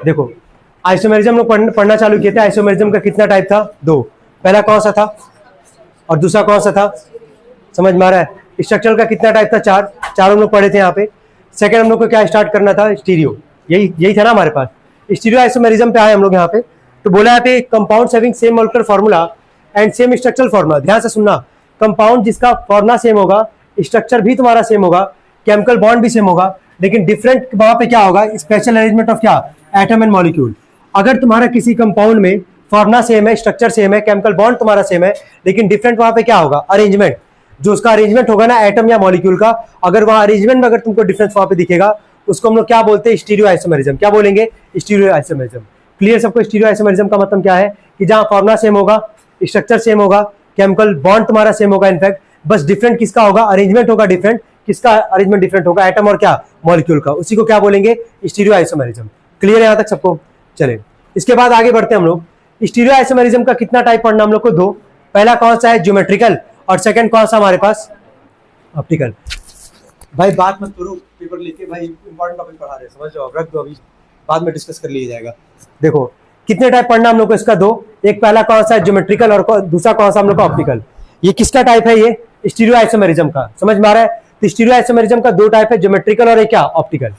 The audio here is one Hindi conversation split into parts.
देखो आइसोमेरिज्म लोग पढ़ना चालू किए थे। आइसोमेरिज्म का कितना टाइप था? दो। पहला कौन सा था और दूसरा कौन सा था? समझ में आ रहा है? स्ट्रक्चरल का कितना टाइप था? चार। चारों लोग पढ़े थे यहाँ पे। सेकंड हम लोग को क्या स्टार्ट करना था? स्टीरियो। यही था ना हमारे पास। स्टीरियो आइसोमेरिज्म पे आए हम लोग यहाँ पे। तो बोला यहाँ पे compound having same molecular formula and same structural formula. ध्यान से सुनना, कंपाउंड जिसका फॉर्मूला सेम होगा, स्ट्रक्चर भी तुम्हारा सेम होगा, केमिकल बॉन्ड भी सेम होगा, लेकिन डिफरेंट वहां पे क्या होगा? स्पेशल अरेंजमेंट ऑफ क्या? Atom and molecule. अगर तुम्हारा किसी कंपाउंड में फॉर्मूला सेम है, स्ट्रक्चर सेम है, केमिकल बॉन्ड तुम्हारा सेम है, लेकिन डिफरेंट वहां पे क्या होगा? अरेंजमेंट। जो उसका अरेंजमेंट होगा ना एटम या मॉलिक्यूल का, अगर वहां अरेंजमेंट में अगर तुमको डिफरेंस वहां पे दिखेगा, उसको हम लोग क्या बोलते हैं? Stereo isomerism. क्या बोलेंगे? Stereo isomerism. क्लियर सबको? स्टीरियो आइसोमेरिज्म का मतलब क्या है कि जहां फॉर्मूला सेम होगा, स्ट्रक्चर सेम होगा, केमिकल बॉन्ड तुम्हारा सेम होगा, इनफैक्ट बस डिफरेंट किसका होगा? अरेंजमेंट होगा डिफरेंट। किसका अरेंजमेंट डिफरेंट होगा? एटम और क्या? मॉलिक्यूल का। उसी को क्या बोलेंगे? Stereo isomerism. क्लियर है यहां तक सबको? चले इसके बाद आगे बढ़ते हैं हम लोग। स्टीरियो आइसोमेरिज्म का कितना टाइप पढ़ना हम लोग को? दो। पहला कौन सा है? ज्योमेट्रिकल। और सेकंड कौन सा हमारे पास? ऑप्टिकल। भाई बात मत करो, पेपर लेके भाई इंपॉर्टेंट टॉपिक पढ़ा रहे हैं, समझ लो, रख दो, अभी बाद में डिस्कस कर लिया जाएगा। देखो कितने टाइप पढ़ना हम लोग को इसका? दो। एक पहला कौन सा है? ज्योमेट्रिकल। और दूसरा कौन सा हम लोग का? ऑप्टिकल। ये किसका टाइप है? ये स्टीरियो आइसोमेरिज्म का। समझ में आ रहा है? तो स्टीरियो आइसोमेरिज्म का दो टाइप है, ज्योमेट्रिकल और एक क्या? ऑप्टिकल।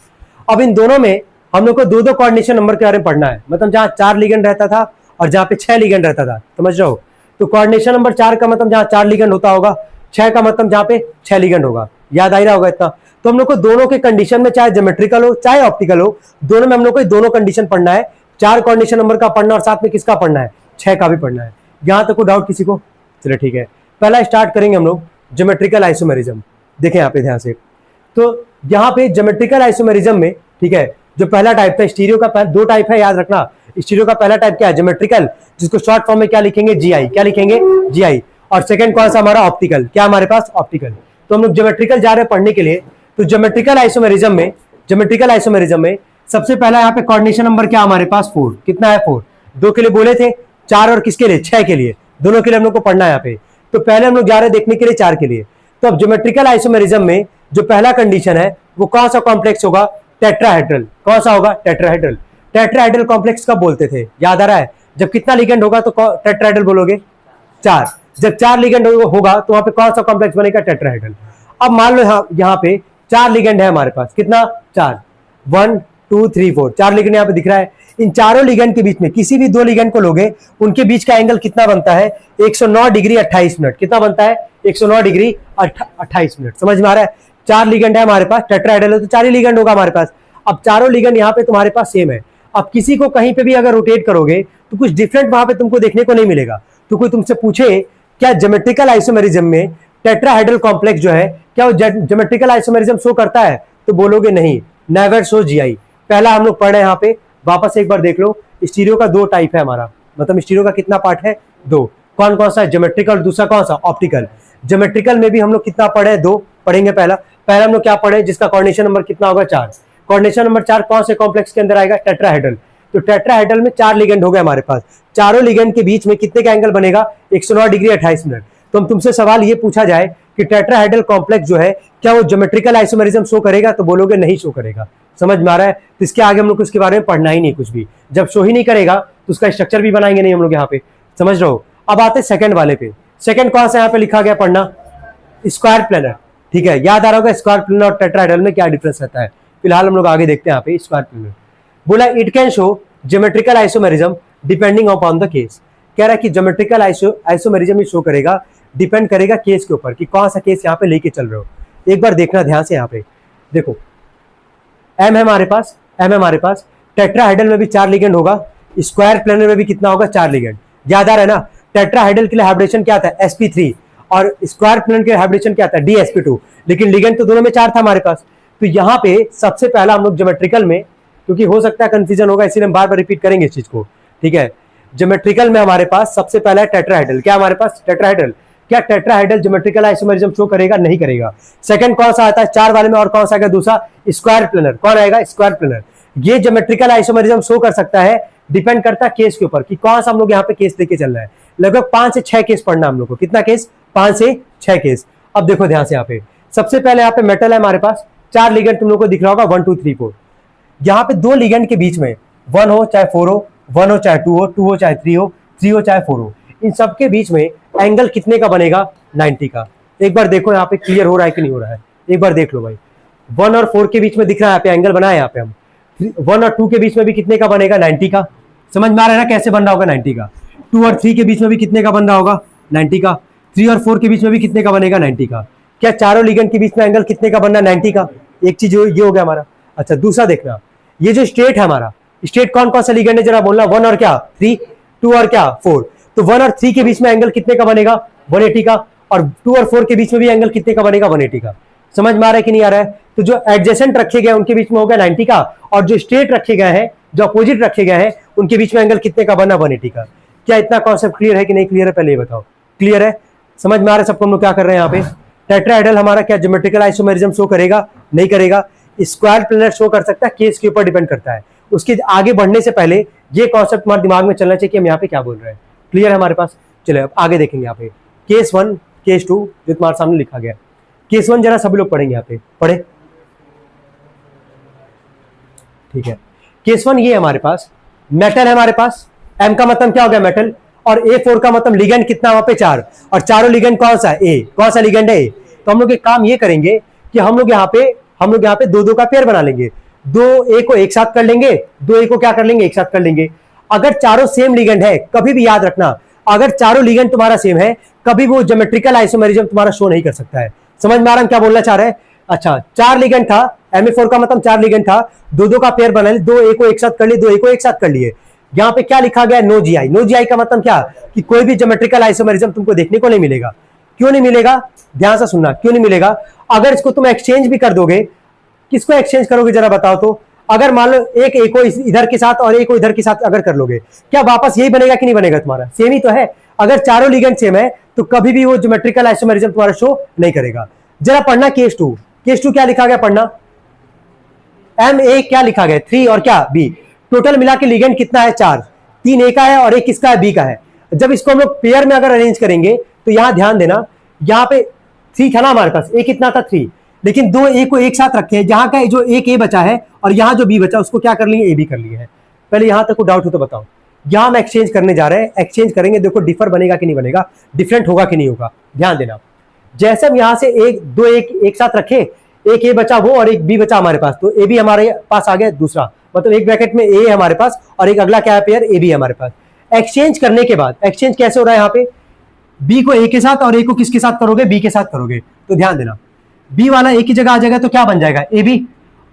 अब इन दोनों में हम लोग को दो दो कोऑर्डिनेशन नंबर के बारे में पढ़ना है। मतलब जहां 4 लिगेंड रहता था और जहां पे 6 लिगेंड रहता था, समझ रहे हो? तो कोऑर्डिनेशन नंबर 4 का मतलब जहां 4 लिगेंड होता होगा, 6 का मतलब जहां पे 6 लिगेंड होगा। याद आ रहा होगा इतना? तो हम लोग को दोनों के कंडीशन में, चाहे ज्योमेट्रिकल हो चाहे ऑप्टिकल हो, दोनों में हम लोग को दोनों कंडीशन पढ़ना है। 4 कोऑर्डिनेशन नंबर का पढ़ना और साथ में किसका पढ़ना है? 6 का भी पढ़ना है। यहां तक कोई डाउट किसी को? चलो ठीक है, पहला स्टार्ट करेंगे हम लोग ज्योमेट्रिकल आइसोमेरिज्म। देखें यहाँ पे ध्यान से। तो यहाँ पे ज्योमेट्रिकल आइसोमेरिज्म में, ठीक है, जो पहला टाइप था, स्टीरियो का दो टाइप है, याद रखना। स्टीरियो का पहला टाइप क्या है? ज्योमेट्रिकल, जिसको शॉर्ट फॉर्म में क्या लिखेंगे? जीआई। क्या लिखेंगे? जीआई। और सेकंड कौन सा हमारा? ऑप्टिकल। क्या हमारे पास? ऑप्टिकल। तो हम लोग ज्योमेट्रिकल जा रहे हैं पढ़ने के लिए। तो ज्योमेट्रिकल आइसोमेरिज्म में सबसे पहला यहाँ पे कोऑर्डिनेशन नंबर क्या हमारे पास? 4। कितना है? 4। 2 के लिए बोले थे, 4 और किसके लिए? 6 के लिए। दोनों के लिए हम लोग को पढ़ना है यहाँ पे। तो पहले हम लोग जा रहे हैं देखने के लिए 4 के लिए। तो अब ज्योमेट्रिकल आइसोमेरिज्म में जो पहला कंडीशन है वो कौन सा कॉम्प्लेक्स होगा? टेट्राहेड्रल। कौन सा होगा? टेट्राहेड्रल। टेट्राहेड्रल कॉम्प्लेक्स कब बोलते थे? याद आ रहा है? जब कितना लिगेंड होगा तो टेट्राहेड्रल बोलोगे? 4। जब 4 लिगेंड होगा तो वहां पे कौन सा कॉम्प्लेक्स बनेगा? टेट्राहेड्रल। अब मान लो यहाँ पे 4 लिगेंड है हमारे पास। कितना? 4। 1 2 3 4 4 लिगेंड यहाँ पे दिख रहा है। इन चारों लिगेंड के बीच में किसी भी दो लिगेंड को लोगे, उनके बीच का एंगल कितना बनता है? 109 डिग्री 28 मिनट। कितना बनता है? 109 डिग्री 28 मिनट। समझ में आ रहा है? 4 लिगेंड है हमारे पास, टेट्राहेड्रल है तो 4 ही लिगेंड होगा हमारे पास। अब चारों लिगेंड यहाँ पे तुम्हारे पास सेम है। अब किसी को कहीं पे भी अगर रोटेट करोगे तो कुछ डिफरेंट वहां पे तुमको देखने को नहीं मिलेगा। तो कोई तुमसे पूछे क्या ज्योमेट्रिकल आइसोमेरिज्म में टेट्राहेड्रल कॉम्प्लेक्स जो है, क्या वो ज्योमेट्रिकल आइसोमेरिज्म शो करता है? तो बोलोगे नहीं, नेवर शो जीआई। पहला हम लोग पढ़ रहे हैं यहाँ पे, वापस एक बार देख लो। स्टीरियो का दो टाइप है हमारा, मतलब स्टीरियो का कितना पार्ट है? 2। कौन कौन सा है? ज्योमेट्रिकल। दूसरा कौन सा? ऑप्टिकल। ज्योमेट्रिकल में भी हम लोग कितना पढ़े? 2 पढ़ेंगे। पहला हम लोग क्या पढ़े? जिसका कोऑर्डिनेशन नंबर कितना होगा? 4। कोऑर्डिनेशन नंबर 4 कौन से कॉम्प्लेक्स के अंदर आएगा? टेट्राहेड्रल। तो टेट्राहेड्रल में 4 लिगेंड हो गए हमारे पास। चारों लिगेंड के बीच में कितने का एंगल बनेगा? 109 डिग्री 28 मिनट। तो हम तुमसे सवाल ये पूछा जाए कि टेट्राहेड्रल कॉम्प्लेक्स जो है, क्या वो ज्योमेट्रिकल आइसोमेरिज्म शो करेगा? तो बोलोगे नहीं शो करेगा। समझ में आ रहा है? तो इसके आगे हम लोग को इसके बारे में पढ़ना ही नहीं कुछ भी। जब शो ही नहीं करेगा तो उसका स्ट्रक्चर भी बनाएंगे नहीं हम लोग यहाँ पे। समझ रहे हो? अब आते सेकंड वाले पे। सेकंड कौन सा यहाँ पे लिखा गया पढ़ना? Square planar. ठीक है, याद आ रहा होगा स्क्वायर प्लेनर और टेट्राहेड्रल में क्या डिफरेंस रहता है। फिलहाल हम लोग आगे देखते हैं यहाँ पे स्क्वायर प्लेनर। बोला it can show geometrical isomerism depending upon the case. कह रहा है कि ज्योमेट्रिकल आइसोमेरिज्म ही शो करेगा, डिपेंड करेगा केस के ऊपर कि कौन सा केस यहाँ पे लेके चल रहे हो। एक बार देखना ध्यान से। यहाँ पे देखो एम है हमारे पास, टेट्राहेड्रल में भी 4 लिगेंड होगा, स्क्वायर प्लेनर में भी कितना होगा? 4 लिगेंड। याद आ रहा है ना? टेट्राहेड्रल के लिए हाइब्रिडेशन क्या था? sp3 और स्क्वायर प्लेनर के हाइब्रिडेशन क्या था? dsp2। लेकिन लिगेंड तो दोनों में 4 था हमारे पास। तो यहाँ पे सबसे पहला हम लोग ज्योमेट्रिकल में, क्योंकि हो सकता है कंफ्यूजन होगा इसीलिए हम बार बार रिपीट करेंगे इस चीज को। ठीक है, ज्योमेट्रिकल में हमारे पास सबसे पहला है टेट्राहेड्रल। क्या हमारे पास? टेट्राहेड्रल। क्या टेट्राहेड्रल ज्योमेट्रिकल आइसोमेरिज्म शो करेगा? नहीं करेगा। सेकंड कौन सा आता है 4 वाले में? और कौन सा आएगा दूसरा? Square planar. कौन आएगा? Square planar. ये ज्योमेट्रिकल आइसोमेरिज्म शो कर सकता है, डिपेंड करता है केस के ऊपर कि कौन सा हम लोग यहाँ पे केस लेके चल रहा है। लगभग 5 से 6 केस पढ़ना हम लोग को। कितना केस? 5 से 6 केस। अब देखो ध्यान से यहाँ पे, सबसे पहले यहाँ पे मेटल है हमारे पास, 4 लिगेंड तुम लोग को दिख रहा होगा 1 2 3 4। यहाँ पे 2 लिगेंड के बीच में 1 हो चाहे 4 हो, 1 हो चाहे 2 हो, 2 हो चाहे 3 हो, 3 हो चाहे 4 हो, इन सब के बीच में एंगल कितने का बनेगा? 90 का। एक बार देखो यहाँ पे क्लियर हो रहा है कि नहीं हो रहा है, एक बार देख लो भाई। 1 और 4 के बीच में दिख रहा है यहाँ पे एंगल बनाया यहाँ पे हम। 1 और 2 के बीच में भी कितने का बनेगा? 90 का। समझ में आ रहा है ना कैसे बन रहा होगा 90 का? 2 और 3 के बीच में भी कितने का बन रहा होगा? 90 का। 3 और 4 के बीच में भी कितने का बनेगा? 90 का। क्या चारों लिगेंड के बीच में एंगल कितने का बनना? 90 का। एक चीज ये हो गया हमारा। अच्छा दूसरा देखना, ये जो स्ट्रेट है हमारा, स्ट्रेट कौन कौन सा लिगेंड है जरा बोलना? 1 और क्या 3, 2 और क्या 4। तो 1 और 3 के बीच में एंगल कितने का बनेगा? 180 का। और 2 और 4 के बीच में भी एंगल कितने का बनेगा? 180 का। समझ में आ रहा है कि नहीं आ रहा है? तो जो एडजेसेंट रखे गए उनके बीच में हो गया 90 का, और जो स्ट्रेट रखे गए हैं, जो अपोजिट रखे गए हैं, उनके बीच में एंगल कितने का बना? 180 का। क्या इतना कॉन्सेप्ट क्लियर है कि नहीं क्लियर है? पहले ये बताओ। क्लियर है? समझ में आ रहा है सबको? हम लोग क्या कर रहे हैं यहाँ पे? टेट्राहेड्रल हमारा क्या ज्योमेट्रिकल आइसोमेरिज्म शो करेगा? नहीं करेगा। स्क्वायर प्लेनर शो कर सकता है, केस के ऊपर डिपेंड करता है। उसके आगे बढ़ने से पहले ये कॉन्सेप्ट हमारे दिमाग में चलना चाहिए कि हम यहाँ पे क्या बोल रहे हैं। क्लियर है हमारे पास? चले अब आगे देखेंगे यहाँ पे केस 1, केस 2 जो तुम्हारे सामने लिखा गया। केस 1 जरा सभी लोग पढ़ेंगे यहाँ पे, पढ़े? ठीक है। केस 1 ये हमारे पास मेटल है हमारे पास। एम का मतलब क्या हो गया? मेटल। और A4 का मतलब लिगेंड कितना वहां पे? 4। और चारों लिगेंड कौन सा है? ए। कौन सा लिगेंड है? ए। तो हम लोग एक काम ये करेंगे कि हम लोग यहाँ पे दो का पेयर बना लेंगे। 2A को एक साथ कर लेंगे, 2A को क्या कर लेंगे? एक साथ कर लेंगे। अगर चारों सेम लिगेंड है, कभी भी याद रखना, अगर चारों लिगेंड तुम्हारा सेम है, कभी वो ज्योमेट्रिकल आइसोमेरिज्म तुम्हारा शो नहीं कर सकता है। समझ में आ रहा है क्या बोलना चाह रहे हैं? अच्छा 4 लिगेंड था, Ma4 का मतलब 4 लिगेंड था, 2 का पेयर बना लिए, 2A को एक साथ कर लिए, 2A को एक साथ कर लिए। यहाँ पे क्या लिखा गया? No GI. नो जीआई का मतलब क्या? कि कोई भी ज्योमेट्रिकल आइसोमेरिज्म तुमको देखने को नहीं मिलेगा। क्यों नहीं मिलेगा? ध्यान से सुनना, क्यों नहीं मिलेगा? अगर इसको तुम एक्सचेंज भी कर दोगे, किसको एक्सचेंज करोगे जरा बताओ तो? अगर मान लो एक ए को इधर के साथ और ए को इधर के साथ अगर कर लोगे, क्या वापस यही बनेगा कि नहीं बनेगा? तुम्हारा सेम ही तो है। अगर चारों लिगेंड सेम है तो कभी भी वो ज्योमेट्रिकल आइसोमेरिज्म तुम्हारा शो नहीं करेगा। जरा पढ़ना केस 2। केस 2 क्या लिखा गया? पढ़ना। Ma क्या लिखा गया? 3 और क्या B। टोटल मिला के लिगेंड कितना है? 4। 3 A का है और एक किसका है? B का है। जब इसको हम लोग पेयर में अगर अरेंज करेंगे तो यहां ध्यान देना, यहाँ पे 3 था ना हमारे पास, A कितना था? 3। लेकिन 2 A को एक साथ रखे हैं, जहां का जो एक A बचा है और यहाँ जो B बचा उसको क्या कर लिए? AB कर लिए है। पहले यहां तक को डाउट हो तो बताओ। यहां हम एक्सचेंज करने जा रहे हैं, एक्सचेंज करेंगे, देखो डिफर बनेगा कि नहीं बनेगा, डिफरेंट होगा कि नहीं होगा। ध्यान देना, जैसे हम यहां से दो एक साथ रखे, एक ए बचा वो और एक बी बचा हमारे पास, तो ए बी हमारे पास आ गया दूसरा, मतलब एक ब्रैकेट में ए हमारे पास और एक अगला क्या है पेयर ए बी हमारे पास। एक्सचेंज करने के बाद एक्सचेंज कैसे हो रहा है? यहाँ पे बी को ए के साथ और ए को किसके साथ करोगे? बी के साथ करोगे। तो ध्यान देना, बी वाला ए की जगह आ जाएगा तो क्या बन जाएगा? ए बी,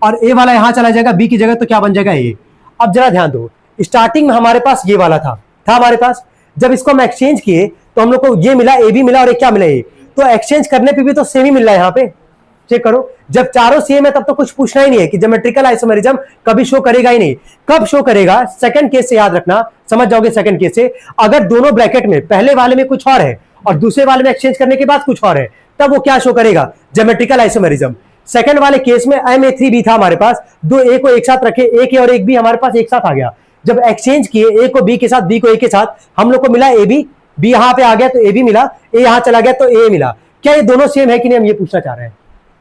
और ए वाला यहां चला जाएगा बी की जगह तो क्या बन जाएगा? ए। अब जरा ध्यान दो, स्टार्टिंग में हमारे पास ये वाला था हमारे पास, जब इसको हम एक्सचेंज किए तो हम लोग को ये मिला, ए बी मिला और एक क्या मिला? ए। तो एक्सचेंज करने पे भी तो सेम ही मिल रहा है। यहाँ पे चेक करो, जब चारों सेम है तब तो कुछ पूछना ही नहीं है कि ज्योमेट्रिकल आइसोमेरिज्म कभी शो करेगा ही नहीं। कब शो करेगा? सेकंड केस से याद रखना, समझ जाओगे। सेकंड केस से अगर दोनों ब्रैकेट में पहले वाले में कुछ और है और दूसरे वाले में एक्सचेंज करने के बाद कुछ और है, तब वो क्या शो करेगा? Geometrical isomerism. सेकंड वाले केस में Ma3B था हमारे पास, दो ए को एक साथ रखे, एक ए और एक बी हमारे पास एक साथ आ गया। जब एक्सचेंज किए ए को बी के साथ, बी को ए के साथ, हम लोग को मिला ए बी, बी यहां पे आ गया तो ए बी मिला, ए यहां चला गया तो ए मिला। क्या ये दोनों सेम है कि नहीं, हम ये पूछना चाह रहे हैं।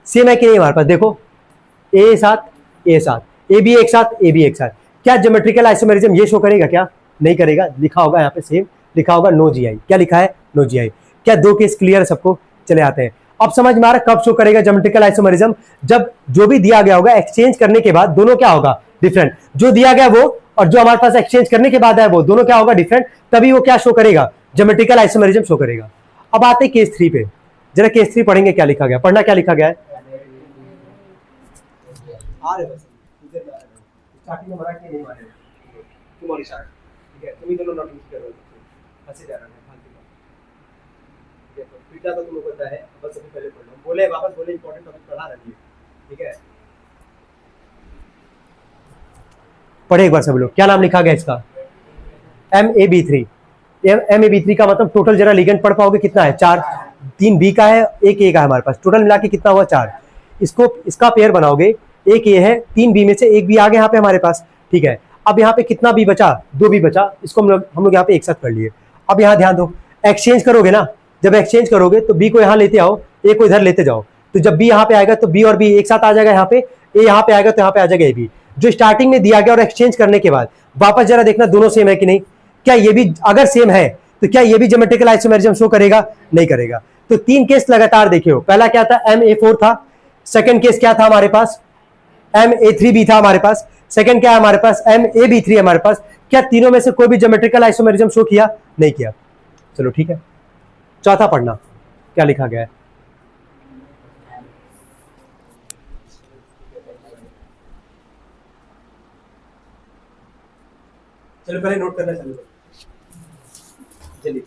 सेम है कि नहीं हमारे पास? देखो ए साथ ए साथ, ए बी एक साथ, ए बी एक साथ। क्या ज्योमेट्रिकल आइसोमेरिज्म ये शो करेगा? क्या नहीं करेगा। लिखा होगा यहाँ पे सेम, लिखा होगा नो जीआई। क्या लिखा है? No GI. क्या दो केस क्लियर है सबको? चले आते हैं। अब समझ में आ रहा है कब शो करेगा ज्योमेट्रिकल आइसोमेरिज्म? जब जो भी दिया गया होगा एक्सचेंज करने के बाद दोनों क्या होगा? डिफरेंट। जो दिया गया वो और जो हमारे पास एक्सचेंज करने के बाद है वो दोनों क्या होगा? डिफरेंट। तभी वो क्या शो करेगा? ज्योमेट्रिकल आइसोमेरिज्म शो करेगा। अब आते हैं केस 3 पे। जरा केस 3 पढ़ेंगे, क्या लिखा गया? पढ़ना, क्या लिखा गया है? स्टार्टिंग में मराठी नहीं मारे तुम्हारी शायद, ठीक है, तुम ही दोनों नोटिस कर रहे हो, हंसे जा रहा है फालतू का। देखो पीटा तो तुम्हें पता है, बस अभी पहले पढ़ लो, बोले वापस बोले, इंपॉर्टेंट टॉपिक पढ़ा रही है, ठीक है। पढ़े एक बार सब लोग। क्या नाम लिखा गया इसका? MAB3। MAB3 का मतलब टोटल जरा लिगेंड पढ़ पाओगे कितना है? 4। 3 बी का है, एक ए का है हमारे पास, टोटल मिला के कितना हुआ? 4। इसको इसका पेयर बनाओगे, एक ए है, 3 बी में से एक बी आ गया यहाँ पे हमारे पास, ठीक है। अब यहाँ पे कितना बी बचा? 2 बी बचा, इसको हम लोग यहाँ पे एक साथ कर लिए। अब यहाँ ध्यान दो, एक्सचेंज करोगे ना, जब एक्सचेंज करोगे तो बी को यहाँ लेते आओ, ए को इधर लेते जाओ, तो जब बी यहाँ पे आएगा तो बी और बी एक साथ आ जाएगा यहाँ पे, ए यहाँ पे आएगा तो यहाँ पे आ जाएगा ए बी। जो स्टार्टिंग में दिया गया और एक्सचेंज करने के बाद वापस जरा देखना दोनों सेम है कि नहीं। क्या ये भी अगर सेम है तो क्या ये भी ज्योमेट्रिकल आइसोमेरिज्म शो करेगा? नहीं करेगा। तो 3 केस लगातार देखियो। पहला क्या था? MA4 था। सेकंड केस क्या था हमारे पास? MA3B था हमारे पास। सेकंड क्या है हमारे पास? MAB3 है हमारे पास। क्या तीनों में से कोई भी ज्योमेट्रिकल आइसोमेरिज्म शो किया? नहीं किया। चलो ठीक है, चौथा पढ़ना क्या लिखा गया है। चलो पहले नोट करना चालू करो, चलिए।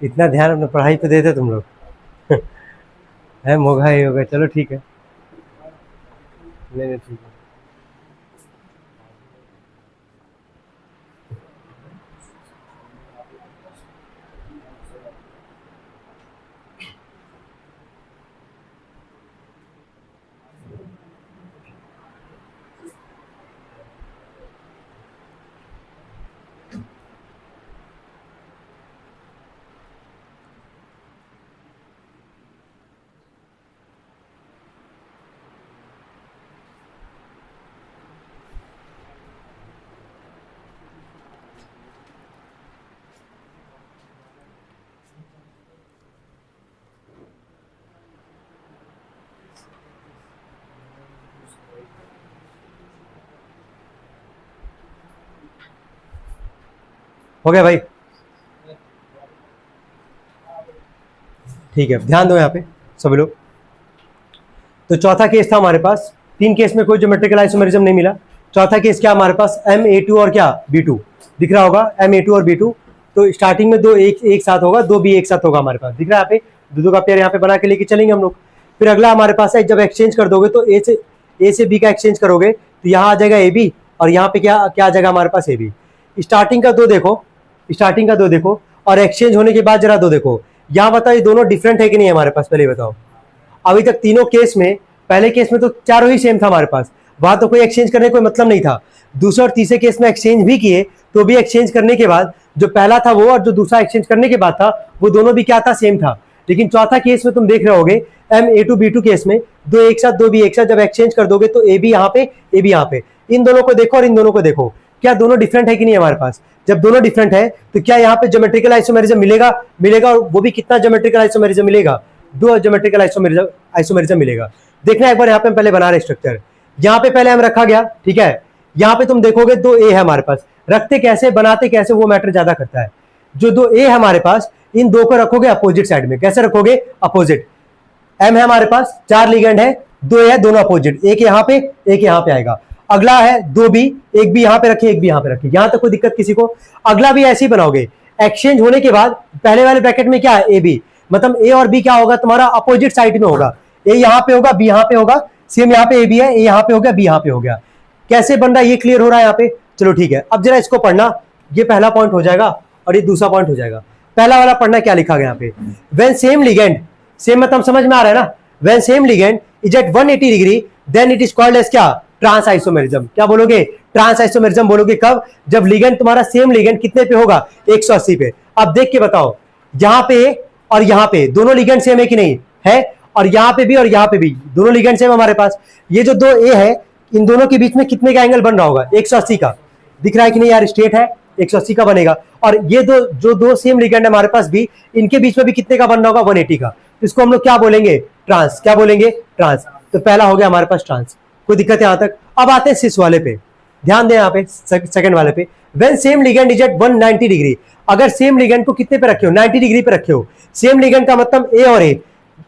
इतना ध्यान अपने पढ़ाई पे देते तुम लोग है मोगा ही होगा। चलो ठीक है, नहीं नहीं ठीक है। हो गया भाई? ठीक है, ध्यान दो यहाँ पे सभी लोग। तो चौथा केस था हमारे पास। 3 केस में कोई ज्योमेट्रिकल आइसोमेरिज्म नहीं मिला। चौथा केस क्या हमारे पास? MA2 और क्या B2 दिख रहा होगा। MA2 और B2 तो स्टार्टिंग में दो एक साथ होगा, दो भी एक साथ होगा हमारे पास। दिख रहा है यहाँ पे? दो का पेयर यहाँ पे बना के लेके चलेंगे हम लोग। फिर अगला हमारे पास है, जब एक्सचेंज कर दोगे तो ए से बी का एक्सचेंज करोगे तो यहाँ आ जाएगा AB और यहाँ पे क्या क्या आ जाएगा हमारे पास? AB। स्टार्टिंग का दो देखो, स्टार्टिंग का दो देखो और एक्सचेंज होने के बाद जरा दो देखो। यहाँ बताओ ये दोनों डिफरेंट है कि नहीं हमारे पास? पहले बताओ। अभी तक तीनों केस में, पहले केस में तो चारों ही सेम था हमारे पास, वहां तो कोई एक्सचेंज करने का कोई मतलब नहीं था। दूसरे और तीसरे केस में एक्सचेंज भी किए तो भी एक्सचेंज करने के बाद जो पहला था वो और जो दूसरा एक्सचेंज करने के बाद था वो दोनों भी क्या था? सेम था। लेकिन चौथा केस में तुम देख रहे होगे MA2 B2 केस में दो एक साथ, दो भी एक साथ, जब एक्सचेंज कर दोगे तो AB यहाँ पे, AB यहाँ पे। इन दोनों को देखो और इन दोनों को देखो, क्या दोनों डिफरेंट है कि नहीं हमारे पास? जब दोनों डिफरेंट है तो क्या यहाँ पे ज्योमेट्रिकल आइसोमेरिज्म मिलेगा? मिलेगा। और वो भी कितना ज्योमेट्रिकल आइसोमेरिज्म मिलेगा? 2 ज्योमेट्रिकल आइसोमेरिज्म मिलेगा। देखना एक बार यहाँ पे हम पहले बना रहे स्ट्रक्चर। यहाँ पे पहले हम रखा गया, ठीक है। यहाँ पे तुम देखोगे 2A है हमारे पास। रखते कैसे, बनाते कैसे, वो मैटर ज्यादा करता है। जो 2A है हमारे पास, इन दो को रखोगे अपोजिट साइड में। कैसे रखोगे? अपोजिट। M है हमारे पास, 4 लिगेंड है, 2A है, दोनों अपोजिट। एक यहाँ पे, एक यहाँ पे आएगा। अगला है 2B, एक भी यहाँ पे रखिए, एक भी यहाँ पे रखिए। यहाँ तक कोई दिक्कत किसी को? अगला भी ऐसे ही बनाओगे। एक्सचेंज होने के बाद पहले वाले ब्रैकेट में क्या है? AB, मतलब A और B क्या होगा तुम्हारा? अपोजिट साइड में होगा। A यहाँ पे होगा, B यहाँ पे होगा। सेम यहाँ पे AB है, A यहाँ पे हो गया, B यहाँ पे हो गया। कैसे बन रहा है ये क्लियर हो रहा है यहाँ पे? चलो ठीक है, अब जरा इसको पढ़ना। ये पहला पॉइंट हो जाएगा और ये दूसरा पॉइंट हो जाएगा। पहला वाला पढ़ना, क्या लिखा गया यहाँ पे? व्हेन सेम लिगेंड, सेम मतलब समझ में आ रहा है ना? When same ligand is at 180 degree then it is called as क्या? Trans isomerism. क्या बोलोगे? ट्रांस आइसोमेरिज्म बोलोगे। कब? जब लिगेंड तुम्हारा सेम लिगेंड कितने पे होगा? 180 पे। अब देख के बताओ, यहाँ पे और यहाँ पे दोनों लिगेंड सेम है कि नहीं है? और यहाँ पे भी और यहाँ पे भी दोनों लिगेंड सेम हमारे पास। ये जो 2A है, इन दोनों के बीच में कितने का एंगल बन रहा होगा? 180 का। दिख रहा है कि नहीं यार? स्ट्रेट है, 180 का बनेगा। और ये दो सेम लिगेंड है हमारे पास भी, इनके बीच में भी कितने का बन रहा होगा? 180 का। तो इसको हम लोग क्या बोलेंगे? ट्रांस। क्या बोलेंगे? ट्रांस। तो पहला हो गया हमारे पास ट्रांस। कोई दिक्कत है यहाँ तक? अब आते हैं सिस वाले पे, ध्यान दें यहाँ पे, सेकंड वाले पे। When same ligand is at 190 degree, अगर सेम लिगेंड को कितने पे रखे हो? 90 डिग्री पे रखे हो। सेम लिगेंड का मतलब A और A,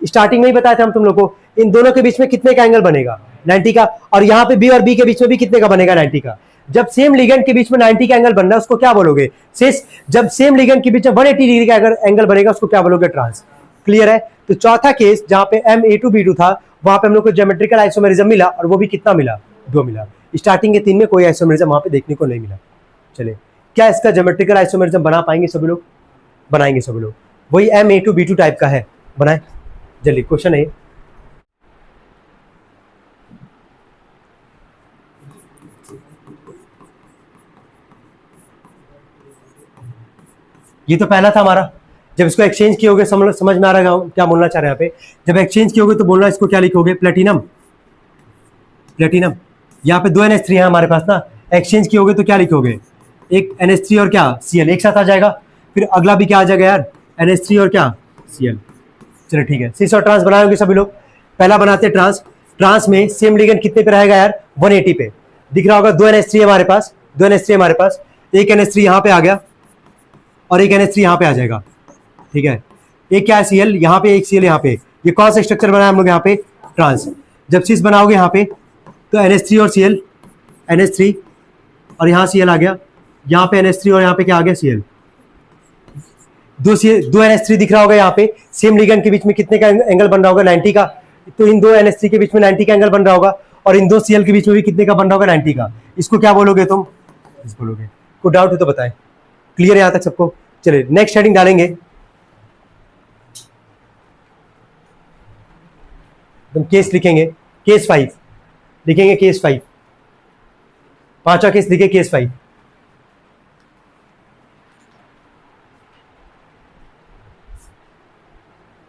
स्टार्टिंग में ही बताया था हम तुम लोग को, इन दोनों के बीच में कितने का एंगल बनेगा? 90 का। और यहाँ पे B और B के बीच में भी कितने का बनेगा? 90 का। जब सेम लिगेंड के बीच में 90 का एंगल बन रहा है उसको क्या बोलोगे? सिस। जब सेम लिगेंड के बीच में 180 डिग्री का अगर एंगल बनेगा उसको क्या बोलोगे? ट्रांस। क्लियर है? तो चौथा केस जहां पे MA2 B2 था, वहां पे हम लोग को ज्योमेट्रिकल आइसोमेरिज्म मिला, और वो भी कितना मिला? 2 मिला। स्टार्टिंग के 3 में कोई आइसोमेरिज्म वहाँ पे देखने को नहीं मिला। चलिए, क्या इसका ज्योमेट्रिकल आइसोमेरिज्म बना पाएंगे सभी लोग? बनाएंगे सभी लोग। वही Ma2B2 टाइप का है, बनाए। जल्दी क्वेश्चन है ये तो पहला था हमारा। जब इसको एक्सचेंज किए समझ में आ रहा है क्या बोलना चाह रहे हैं यहाँ पे? जब एक्सचेंज किए तो बोलना इसको क्या लिखोगे? प्लेटिनम। प्लेटिनम। यहाँ पे 2 NH3 है हमारे पास ना, एक्सचेंज किए तो क्या लिखोगे? एक NH3 और क्या Cl एक साथ आ जाएगा। फिर अगला भी क्या आ जाएगा यार? NH3 और क्या Cl। चलो ठीक है, सिस और ट्रांस बनाओगे सभी लोग। पहला बनाते हैं ट्रांस। ट्रांस में सेम लिगेंड कितने पे रहेगा यार? 180 पे। दिख रहा होगा 2 NH3 हमारे पास, 2 NH3 हमारे पास। एक NH3 यहाँ पे आ गया और एक NH3 यहाँ पे आ जाएगा, ठीक है। एक क्या है Cl यहाँ पे, एक Cl यहाँ पे। ये कौन सा स्ट्रक्चर बनाया हम लोग यहाँ पे? ट्रांस। जब सिस बनाओगे यहाँ पे तो NH3 और Cl, NH3 और यहाँ Cl आ गया, यहाँ पे NH3 और यहाँ पे क्या आ गया? Cl। दो NH3 दिख रहा होगा यहाँ पे। सेम लिगेंड के बीच में कितने का एंगल बन रहा होगा? 90 का। तो इन 2 NH3 के बीच में 90 का एंगल बन रहा होगा और इन 2 Cl के बीच में भी कितने का बन रहा होगा? 90 का। इसको क्या बोलोगे तुम? इस बोलोगे। कोई डाउट हो तो बताएं। क्लियर है यहाँ तक सबको? चलिए नेक्स्ट हेडिंग डालेंगे। तुम केस लिखेंगे, केस 5 लिखेंगे, केस 5। 5वां केस लिखे, केस 5।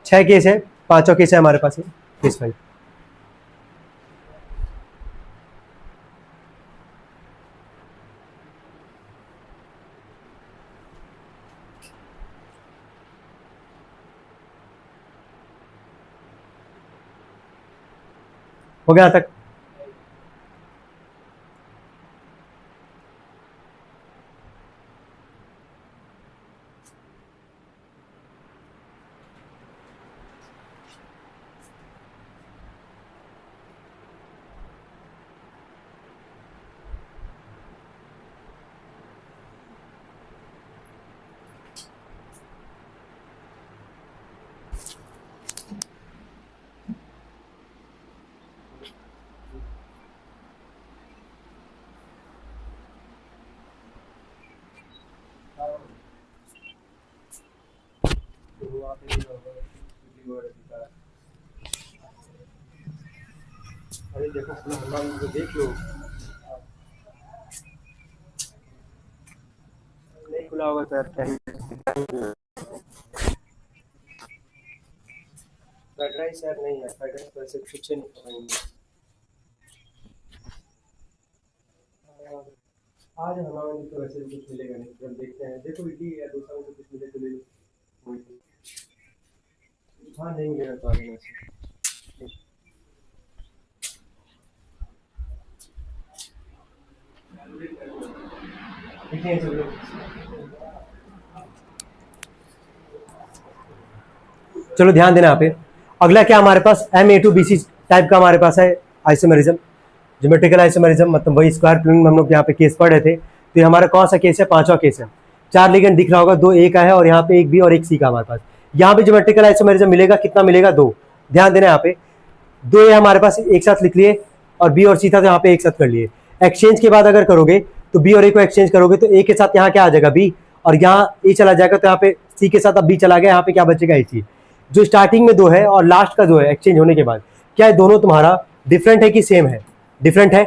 छह केस है, 5वां केस है हमारे पास, केस 5। हो गया तक? अरे देखो देख लो, नहीं खुला होगा सर। बैटरी सर नहीं है, बैटरी वैसे कुछ नहीं करेंगे। आज हमारे तो वैसे कुछ मिलेगा नहीं, जब देखते हैं। देखो इडली या डोसा में कुछ मिले तो ले लो। हाँ नहीं मिलेगा तो आगे से। चलो ध्यान देना यहाँ पे। अगला क्या हमारे पास? Ma2BC टाइप का हमारे पास है आइसोमेरिज्म, ज्योमेट्रिकल आइसोमेरिज्म। मतलब वही स्क्वायर प्लेन में हम लोग यहाँ पे केस पढ़ रहे थे। तो ये हमारा कौन सा केस है? 5वां केस है। 4 लिगेंड दिख रहा होगा, 2 A का है और यहाँ पे एक B और एक C का हमारे पास। यहाँ पे ज्योमेट्रिकल आइसोमेरिज्म मिलेगा, कितना मिलेगा? 2। ध्यान देना यहाँ पे, 2 A हमारे पास एक साथ लिख लिए और B और C था तो यहाँ पे एक साथ कर लिए। एक्सचेंज के बाद अगर करोगे तो B और A को एक्सचेंज करोगे तो A के साथ यहाँ क्या आ जाएगा? B, और यहाँ A चला जाएगा तो यहाँ पे C के साथ अब B चला गया, यहाँ पे क्या बचेगा? AC। जो स्टार्टिंग में 2 है और लास्ट का जो है एक्सचेंज होने के बाद, क्या है दोनों तुम्हारा डिफरेंट है कि सेम है? डिफरेंट है,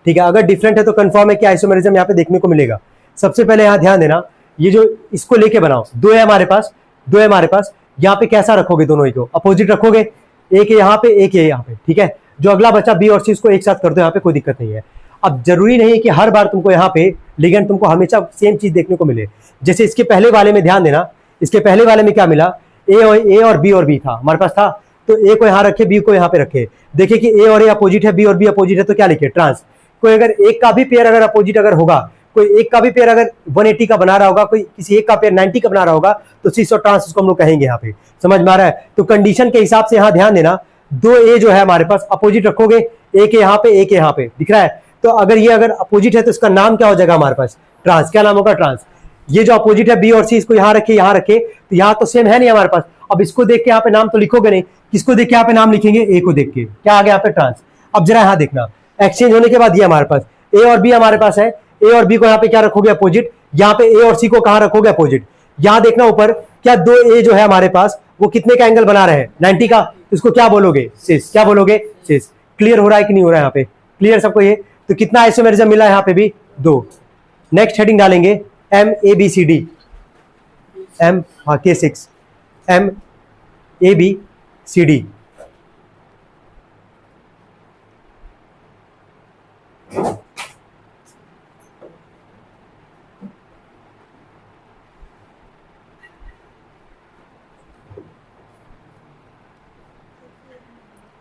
ठीक है। अगर डिफरेंट है तो कंफर्म है कि आइसोमेरिज्म यहाँ पे देखने को मिलेगा। सबसे पहले यहाँ ध्यान देना, ये जो इसको लेके बनाओ, 2 है हमारे पास, 2 है हमारे पास। यहाँ पे कैसा रखोगे? दोनों ही को अपोजिट रखोगे, एक है यहाँ पे, एक है यहाँ पे, ठीक है। जो अगला बचा B और C इसको एक साथ कर दो, यहाँ पे कोई दिक्कत नहीं है। अब जरूरी नहीं है कि हर बार तुमको यहाँ पे लिगेंड तुमको हमेशा सेम चीज देखने को मिले। जैसे इसके पहले वाले में ध्यान देना, इसके पहले वाले में क्या मिला? A और B था हमारे पास था, तो A को यहाँ रखे, B को यहाँ पे रखे। देखिए कि A और A अपोजिट है, B और B अपोजिट है, तो क्या लिखे? ट्रांस। कोई अगर एक का भी पेयर अगर अपोजिट अगर होगा, कोई एक का भी पेयर अगर 180 का बना रहा होगा, कोई किसी एक का पेयर 90 का बना रहा होगा, तो सिस और ट्रांस उसको हम लोग कहेंगे यहाँ पे। समझ में आ रहा है? तो कंडीशन के हिसाब से यहाँ ध्यान देना, 2 A जो है हमारे पास अपोजिट रखोगे, एक यहाँ पे, एक यहाँ पे, दिख रहा है? तो अगर ये अगर अपोजिट है तो इसका नाम क्या हो जाएगा हमारे पास? ट्रांस। क्या नाम होगा? ट्रांस। ये जो अपोजिट है B और C, इसको यहाँ रखे, यहाँ रखे, तो यहाँ तो सेम है नहीं हमारे पास। अब इसको देख के यहाँ पे नाम तो लिखोगे नहीं, किसको देख के यहाँ पे नाम लिखेंगे? A को देख के। क्या आ गया यहाँ पे? ट्रांस। अब जरा यहाँ देखना, एक्सचेंज होने के बाद ये हमारे पास ए और बी हमारे पास है, ए और बी को यहाँ पे क्या रखोगे अपोजिट, यहाँ पे ए और सी को कहां रखोगे अपोजिट। यहां देखना ऊपर क्या दो ए जो है हमारे पास वो कितने का एंगल बना रहे हैं 90 का, इसको क्या बोलोगे सिस, क्या बोलोगे सिस। क्लियर हो रहा है कि नहीं हो रहा है यहाँ पे, क्लियर सबको ये। तो कितना आइसोमेरिज्म मिला यहाँ पे भी 2। नेक्स्ट हेडिंग डालेंगे M A B C D, M हाँ K6 M A B C D.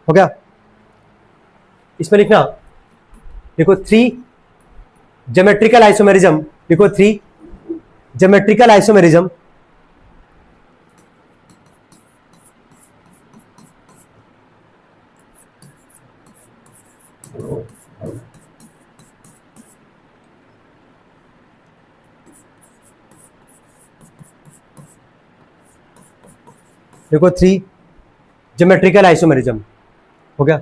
हो गया, इसमें लिखना देखो 3 ज्योमेट्रिकल आइसोमेरिज्म, देखो 3 ज्योमेट्रिकल आइसोमेरिज्म देखो 3 ज्योमेट्रिकल आइसोमेरिज्म। हो गया,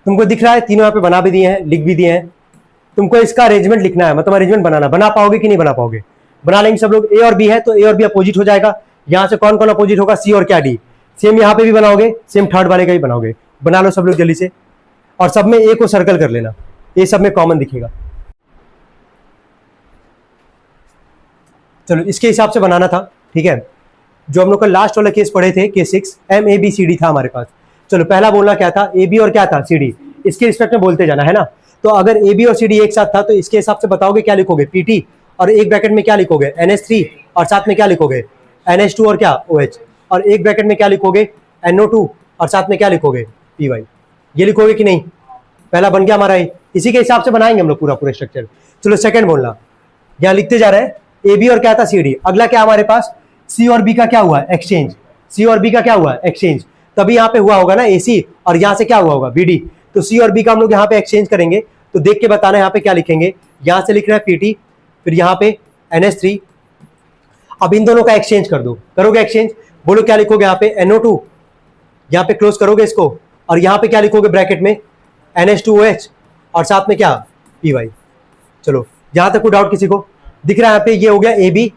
तुमको दिख रहा है तीनों यहाँ पे बना भी दिए हैं, लिख भी दिए हैं। तुमको इसका अरेंजमेंट लिखना है, मतलब अरेंजमेंट बनाना। बना पाओगे कि नहीं बना पाओगे, बना लेंगे सब लोग। ए और बी है तो ए और बी अपोजिट हो जाएगा। यहाँ से कौन कौन अपोजिट होगा, सी और क्या डी। सेम यहाँ पे भी बनाओगे, सेम थर्ड वाले का भी बनाओगे। बना लो सब लोग जल्दी से, और सब में ए को सर्कल कर लेना, ए सब में कॉमन दिखेगा। चलो इसके हिसाब से बनाना था, ठीक है। जो हम लोग का लास्ट वाला केस पढ़े थे K6 M A B C D था हमारे पास। चलो पहला बोलना क्या था, ए बी और क्या था सी डी, इसके रिस्पेक्ट में बोलते जाना है ना। तो अगर ए बी और सी डी एक साथ था तो इसके हिसाब से बताओगे क्या लिखोगे PT, और एक ब्रैकेट में क्या लिखोगे NH3, और साथ में क्या लिखोगे NH2 और क्या OH, और एक ब्रैकेट में क्या लिखोगे NO2 और साथ में क्या लिखोगे PY। ये लिखोगे कि नहीं, पहला बन गया हमारा। इसी के हिसाब से बनाएंगे हम लोग पूरा पूरा स्ट्रक्चर। चलो सेकंड बोलना, यहाँ लिखते जा रहे हैं ए बी और क्या था सी डी। अगला क्या हमारे पास, सी और बी का क्या हुआ एक्सचेंज, सी और बी का क्या हुआ एक्सचेंज। तभी यहाँ पे हुआ होगा ना AC, और यहाँ से क्या हुआ होगा BD। तो सी और बी का हम लोग यहाँ पे एक्सचेंज करेंगे। तो देख के बताना यहाँ पे क्या लिखेंगे, यहाँ से लिख रहे हैं PT, फिर यहाँ पे NH3। अब इन दोनों का एक्सचेंज कर दो, करोगे एक्सचेंज, बोलो क्या लिखोगे यहाँ पे NO2, यहाँ पे क्लोज करोगे इसको, और यहाँ पे क्या लिखोगे ब्रैकेट में NH2OH, और साथ में क्या PY। चलो यहाँ तक कोई डाउट किसी को दिख रहा है यहाँ पे, ये हो गया AB,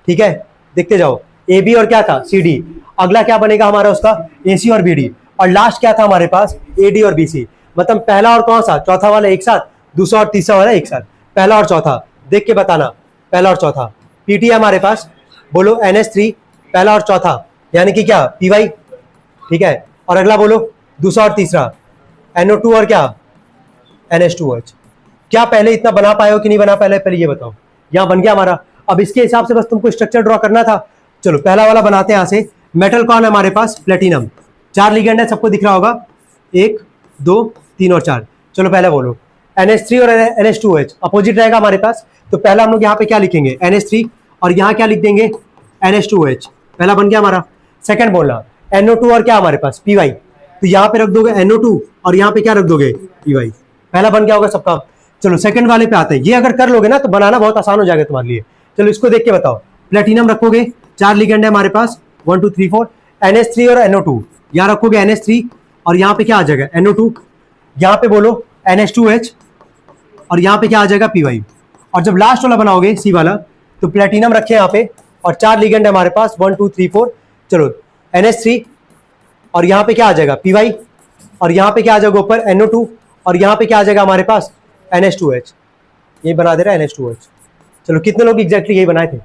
ठीक है। देखते जाओ AB और क्या था CD। अगला क्या बनेगा हमारा उसका AC और BD, और लास्ट क्या था हमारे पास AD और BC। मतलब पहला और कौन सा, चौथा वाला एक साथ, दूसरा और तीसरा वाला एक साथ, पहला और चौथा देख के बताना, पहला और चौथा। PT है हमारे पास, बोलो NH3 पहला और चौथा, यानी कि क्या PY, ठीक है। और अगला बोलो दूसरा और तीसरा NO2 और क्या NH2OH। क्या पहले इतना बना पाए हो कि नहीं बना पहले, पहले ये बताओ। यहाँ बन गया हमारा। अब इसके हिसाब से बस तुमको स्ट्रक्चर ड्रॉ करना था। चलो पहला वाला बनाते हैं यहाँ से। मेटल कौन है हमारे पास, प्लेटिनम। 4 लिगेंड है, सबको दिख रहा होगा, 1 2 3 और 4। चलो पहले बोलो NH3 और NH2OH अपोजिट रहेगा हमारे पास। तो पहला हम लोग यहाँ पे क्या लिखेंगे NH3, और यहाँ क्या लिख देंगे NH2OH। पहला बन गया हमारा। सेकंड बोलना NO2 और क्या हमारे पास PY, तो यहाँ पे रख दोगे NO2, और यहाँ पे क्या रख दोगे PY। पहला बन गया होगा सबका। चलो सेकंड वाले पे आते हैं। ये अगर कर लोगे ना तो बनाना बहुत आसान हो जाएगा तुम्हारे लिए। चलो इसको देख के बताओ, प्लेटिनम रखोगे, 4 लिगेंड है हमारे पास 1 2 3 4, NH3 और NO2, यहाँ रखोगे NH3, और यहाँ पे क्या आ जाएगा NO2, यहाँ पे बोलो NH2OH, और यहाँ पे क्या आ जाएगा PY। और जब लास्ट वाला बनाओगे सी वाला, तो प्लेटिनम रखे यहाँ पे, और 4 लिगेंड है हमारे पास 1 2 3 4। चलो NH3, और यहाँ पे क्या आ जाएगा PY, और यहाँ पे क्या आ जाएगा ऊपर NO2, और यहाँ पे क्या आ जाएगा हमारे पास NH2OH। ये बना दे रहा है NH2OH। चलो कितने लोग एग्जैक्टली यही बनाए थे,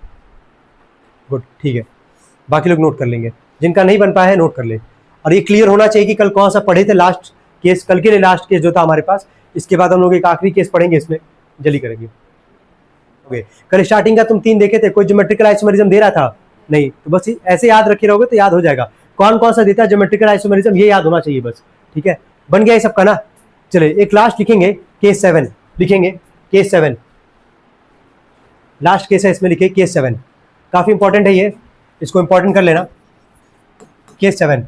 गुड, ठीक है। बाकी लोग नोट कर लेंगे, जिनका नहीं बन पाया है नोट कर ले। और ये क्लियर होना चाहिए कि कल कौन सा पढ़े थे लास्ट केस, कल के लिए लास्ट केस जो था हमारे पास। इसके बाद हम लोग एक आखिरी केस पढ़ेंगे, इसमें जल्दी करेंगे। ओके, कल स्टार्टिंग का तुम 3 देखे थे, कोई ज्योमेट्रिकल आइसोमेरिज्म दे रहा था नहीं, तो बस ऐसे याद रखे रहोगे तो याद हो जाएगा कौन कौन सा देता है ज्योमेट्रिकल आइसोमेरिज्म, ये याद होना चाहिए बस, ठीक है। बन गया ये सबका ना। चले एक लास्ट लिखेंगे केस 7, लिखेंगे केस 7, लास्ट केस है इसमें, लिखे केस 7। काफी इंपॉर्टेंट है ये, इसको इंपॉर्टेंट कर लेना। केस 7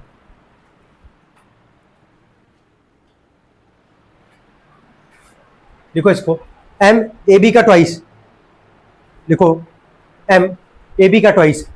लिखो, इसको एम ए बी का ट्वाइस लिखो, एम ए बी का ट्वाइस।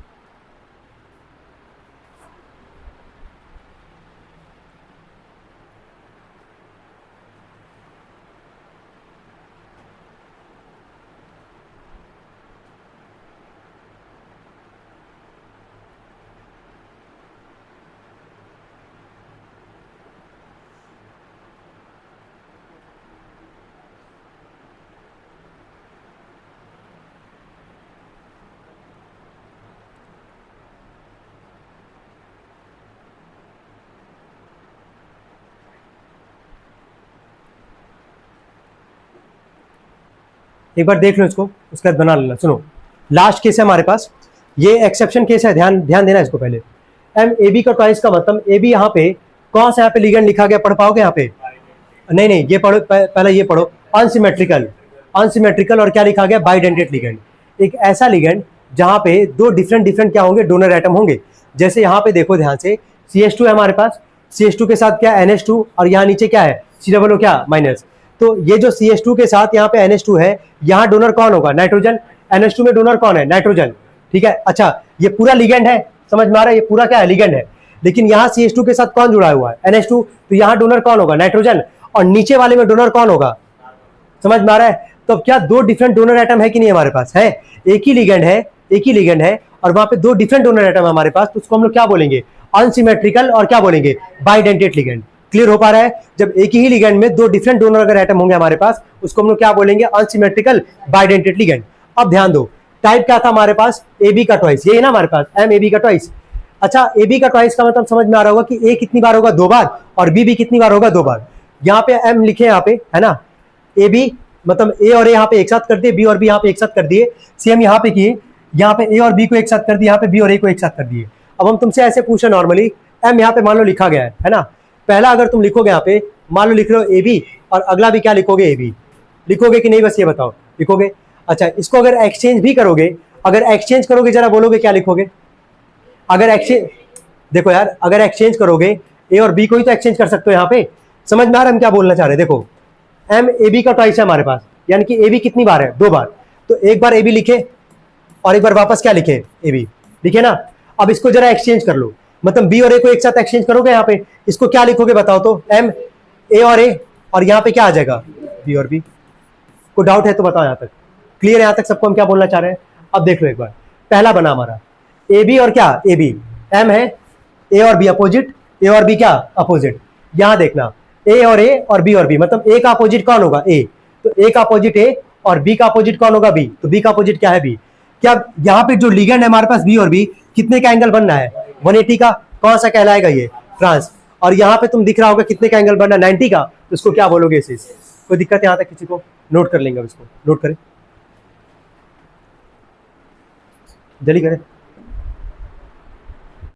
एक बार देख लो इसको, उसके बाद बना लेना। सुनो, लास्ट केस है हमारे पास, ये एक्सेप्शन केस है, ध्यान देना इसको पहले। एम ए बी का ट्वाइस का मतलब ए बी, यहाँ पे कौन सा यहाँ पे लिगेंड लिखा गया, पढ़ पाओगे यहाँ पे? नहीं, ये पढ़ो पहले, ये पढ़ो अनसिमेट्रिकल और क्या लिखा गया, बाइडेंटेट लिगेंड। एक ऐसा लिगेंड जहाँ पे दो डिफरेंट क्या होंगे, डोनर एटम होंगे। जैसे यहाँ पे देखो ध्यान से, CH2 है हमारे पास, CH2 के साथ क्या NH2, और यहाँ नीचे क्या है, C क्या माइनस। तो ये जो CH2 के साथ यहाँ पे NH2 है, यहाँ डोनर कौन होगा, नाइट्रोजन। NH2 में डोनर कौन है, नाइट्रोजन, ठीक है। अच्छा, ये पूरा लिगेंड है, समझ में आ रहा है, ये पूरा क्या है, लिगेंड है। लेकिन यहाँ CH2 के साथ कौन जुड़ा हुआ है, NH2, तो यहाँ डोनर कौन होगा, नाइट्रोजन, और नीचे वाले में डोनर कौन होगा, समझ में आ रहा है। तो क्या दो डिफरेंट डोनर एटम है कि नहीं हमारे पास, है, एक ही लिगेंड है, और वहां पे दो डिफरेंट डोनर एटम है हमारे पास, तो उसको हम लोग क्या बोलेंगे, अनसिमेट्रिकल और क्या बोलेंगे, बाइडेंटेट लिगेंड। क्लियर हो पा रहा है? जब एक ही लिगेंड में दो डिफरेंट डोनर अगर एटम होंगे हमारे पास, उसको हम लोग क्या बोलेंगे, अनसिमेट्रिकल बाइडेंटेट लिगेंड। अब ध्यान दो, टाइप क्या था हमारे पास, ए बी का ट्वाइस, ये है ना हमारे पास, एम ए बी का ट्वाइस। अच्छा, ए बी का ट्वाइस का मतलब समझ में आ रहा होगा कि ए कितनी बार होगा, 2 बार, और बी भी कितनी बार होगा, 2 बार। यहाँ पे एम लिखे यहाँ पे, है ना, ए बी मतलब ए और ए यहाँ पे एक साथ कर दिए, बी और बी यहाँ पे एक साथ कर दिए, सेम यहाँ पे किए, यहाँ पे ए और बी को एक साथ कर दिया, यहाँ पे बी और ए को एक साथ कर दिए। अब हम तुमसे ऐसे पूछे नॉर्मली, एम यहाँ पे मान लो लिखा गया है ना, पहला अगर तुम लिखोगे यहाँ पे, मान लो लिख रहे हो ए बी, और अगला भी क्या लिखोगे, ए बी लिखोगे कि नहीं, बस ये बताओ, लिखोगे। अच्छा, इसको अगर एक्सचेंज भी करोगे, अगर एक्सचेंज करोगे जरा बोलोगे क्या लिखोगे, अगर एक्सचेंज, देखो यार, अगर एक्सचेंज करोगे ए और बी को ही तो एक्सचेंज कर सकते हो यहाँ पे। समझ में आ रहा है हम क्या बोलना चाह रहे हैं? देखो, एम ए बी का ट्वाइस है हमारे पास, यानी कि ए बी कितनी बार है, 2 बार, तो एक बार ए बी लिखे और एक बार वापस क्या लिखे, ए बी लिखे ना। अब इसको जरा एक्सचेंज कर लो, मतलब बी और ए को एक साथ एक्सचेंज करोगे यहाँ पे, इसको क्या लिखोगे बताओ तो, एम ए और यहाँ पे क्या आ जाएगा, बी और बी। कोई डाउट है तो बताओ, यहाँ तक क्लियर है? यहाँ तक सबको हम क्या बोलना चाह रहे हैं? अब देख लो एक बार, पहला बना हमारा ए बी और क्या, ए बी, एम है, ए और बी अपोजिट, ए और बी क्या अपोजिट। यहाँ देखना, ए और बी मतलब ए का अपोजिट कौन होगा, ए, तो ए का अपोजिट ए, और बी का अपोजिट कौन होगा, बी, तो बी का अपोजिट क्या है, बी। क्या यहाँ पे जो लिगेंड है हमारे पास बी और बी, कितने का एंगल बनना है, 180 का, कौन सा कहलाएगा ये, ट्रांस। और यहाँ पे तुम दिख रहा होगा कितने का एंगल बनना है, 90 का, तो इसको क्या बोलोगे, इसे। कोई दिक्कत है यहाँ तक किसी को? नोट कर लेंगे, अब इसको नोट करें, जल्दी करें।